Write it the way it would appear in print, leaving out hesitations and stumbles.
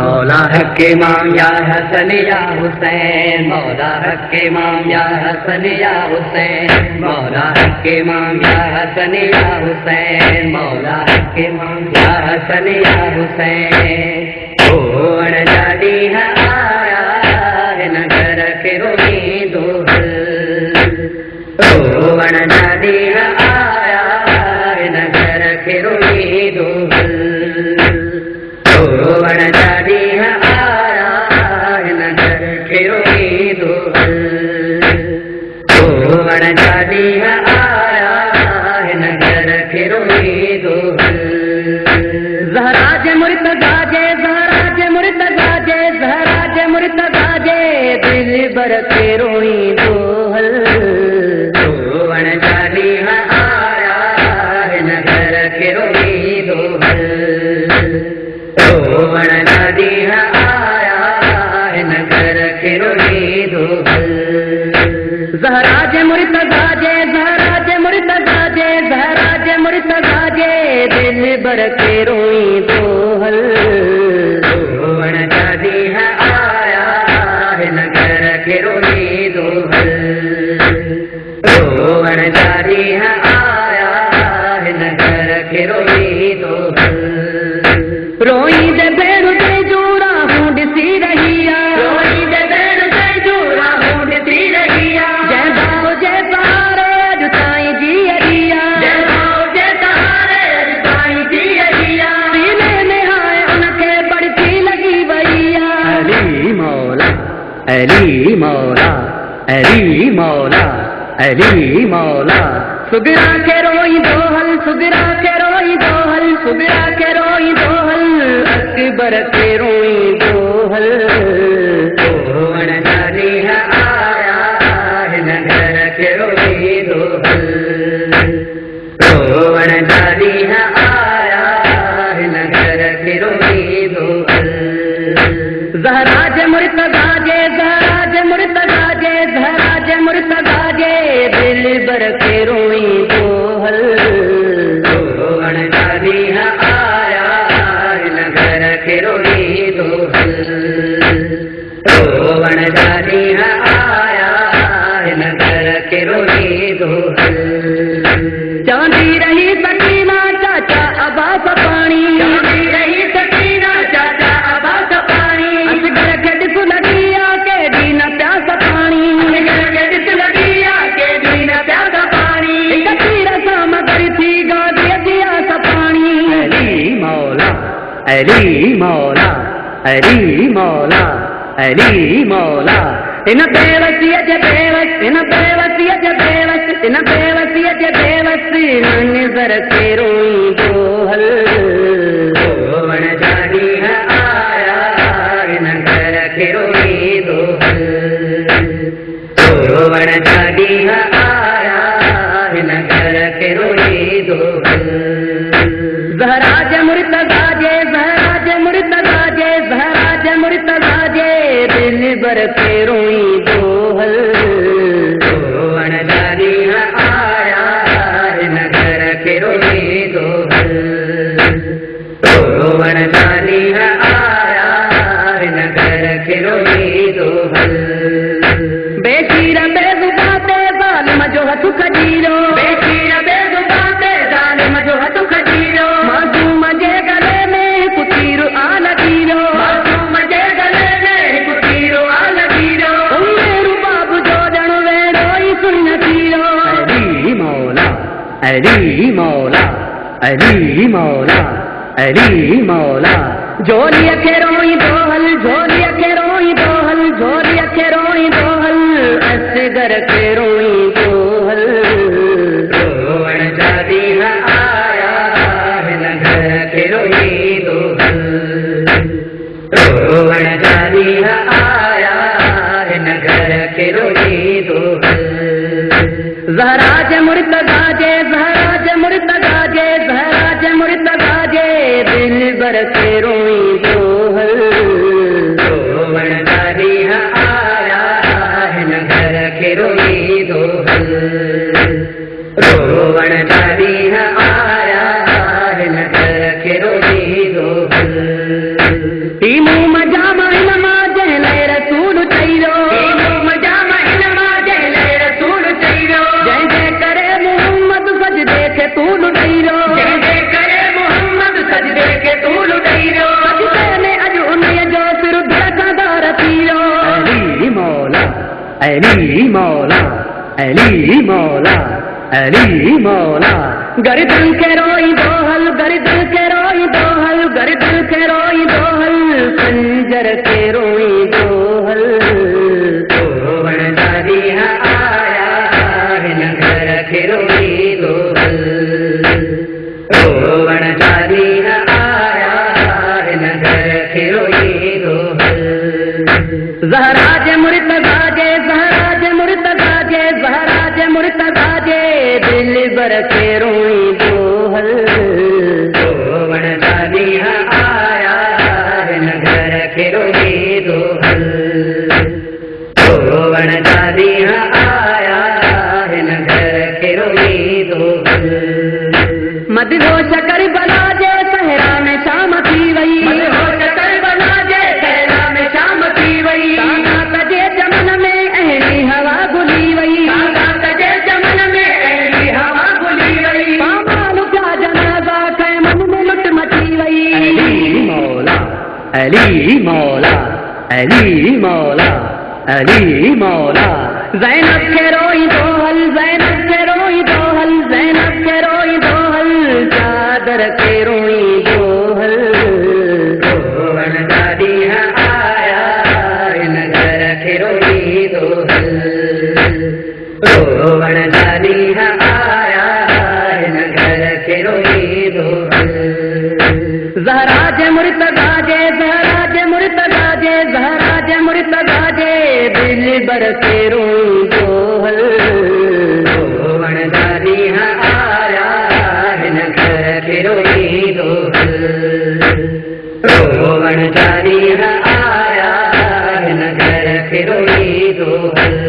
मौला हक इमाम या हसन या हुसैन, मौला हक इमाम या हसन या हुसैन, मौला हक इमाम या हसन या हुसैन, मौला हक इमाम या हसन या हुसैन। ओण जादी है आया है नगर के रोनी दोहल, ओण जादी है आया है नगर के रोनी दोहल, ओण जादी है आया है नगर के रोनी दोहल, ओण जादी है आया है नगर के रोनी दोहल। ज़हरा जे मुर्तज़ा जे, ज़हरा जे मुर्तज़ा जे, ज़हरा जे मुर्तज़ा जे, दिल बर के रोई दोहल, ओण जादी है आया है नगर के रोई दोहल, ओण जादी है आया है नगर के रोई दोहल। ज़हरा जे मुर्तज़ा जे, ज़हरा जे मुर्तज़ा जे, ज़हरा जे मुर्तज़ा जे, दिल बर के रोई दोहल, ओण जादी है आया है नगर के रोई दोहल, ओण जादी है आया है नगर के रोई दोहल। रोई दे भेड़ू दे जोड़ा हूँ दिसी रहिया, रोई दे भेड़ू दे जोड़ा हूँ दिसी रहिया, जय बाओ जय तारे जुताई जी अरिया, जय बाओ जय तारे जुताई जी अरिया, सीने में आए उनके बढ़ती लगी भैया। अली मौला अली मौला अली मौला अली मौला, सुगरा के रोई दोहल, सुगरा के रोई दोहल, सुगरा के रोई दोहल, अकबर के रोई दोहल, ओण जादी है आया है नगर के रोई दोहल, ओण जादी है आया है नगर के रोई दोहल। ज़हरा जे मुर्तज़ा जे, ज़हरा जे मुर्तज़ा जे, ज़हरा जे मुर्तज़ा जे, दिल बर के रोई दोहल, ओण जादी है आया है नगर के रोई दोहल, ओण जादी है आया है नगर के रोई दोहल। चांदी रही सकीना चाचा अब्बास पानी, चांदी रही सकीना चाचा अब्बास पानी, असगर के दिस लगिया के दीना प्यासा पानी, असगर के दिस लगिया के दीना प्यासा पानी, कती रसम करती गादी दिया सा पानी। अली मौला अली मौला अली मौला अली मौला, इन बेवसिया जे बेवस, इन बेवसिया जे बेवस, इन बेवसिया जे बेवस, नजर के रोई दोहल, ओण जादी है आया है नगर के रोई दोहल, ओण जादी है आया है नगर के रोई दोहल। ज़हरा जे मुर्तज़ा जे, ज़हरा जे मुर्तज़ा जे, ज़हरा जे मुर्तज़ा जे, दिल बर के रोई दोहल, ओण जादी है आया है नगर के रोई दोहल, ओण जादी है आया है नगर के रोई दोहल। बेशीर बेज़ुबाते ज़ालिम जो हथु खजीरो, बेशीर बेज़ुबाते ज़ालिम जो हथु खजीरो, मासूम जे गले में कुतीर आ लकीरो, मासूम जे गले में कुतीर आ लकीरो, मेरू बाबू जो जण वेड़ोई सुन तीरो। अली मौला अली मौला अली मौला अली मौला, झोलिया के रोई दोहल, झोलिया के रोई दोहल, झोलिया के रोई दोहल, असगर के रोई दोहल, ओण जादी है आया है नगर के रोई दोहल, ओण जादी है आया है नगर के रोई दोहल। ज़हरा जे मुर्तज़ा जे, ज़हरा जे मुर्तज़ा जे, ज़हरा जे मुर्तज़ा जे, दिल बर के रोई दोहल, ओण जादी है आया है नगर के रोई दोहल, ओण जादी है आया है नगर के रोई दोहल। अली मौला, अली मौला, अली मौला। गर्दन के रोई दोहल, गर्दन के रोई दोहल, गर्दन के रोई दोहल, खंजर के रोई दोहल। गोवन दादी आया है नगर के रोई दोहल, गोवन दादी आया है नगर के रोई दोहल। ज़हराज मुर्तज़ा ज़हराज मुर्तज़ा ज़हराज मुर्तज़ा दिल बर के रोई दोहल। गोवन दादी आया है नगर के रोई दोहल, गोवन दादी आया है नगर के रोई दोहल। मदहोश कर बना जे सहरा में शाम थी वही, मदहोश कर बना जे सहरा में शाम थी वही। तजे चमन में अहली हवा गुली वही, तजे चमन में अहली हवा गुली वही। पामालु क्या जनाजा कै मन में लुट मची वही। अली मौला, अली मौला, अली मौला, अली मौला। ज़ैनब के रोई दोहल, ज़ैनब के रोई दोहल, ज़ैनब के रोई दोहल, चादर के रोई दोहल। गोवन दादी आया नगर के रोई दोहल, गोवन दादी आया नगर के रोई दोहल। ज़हराज मुर्तज़ा ज़हराज मुर्तज़ा ज़हराज मुर्तज़ा दिल बर के रोई दोहल। गोवन दादी आया है नगर के रोई दोहल, गोवन दादी आया है नगर के रोई दोहल।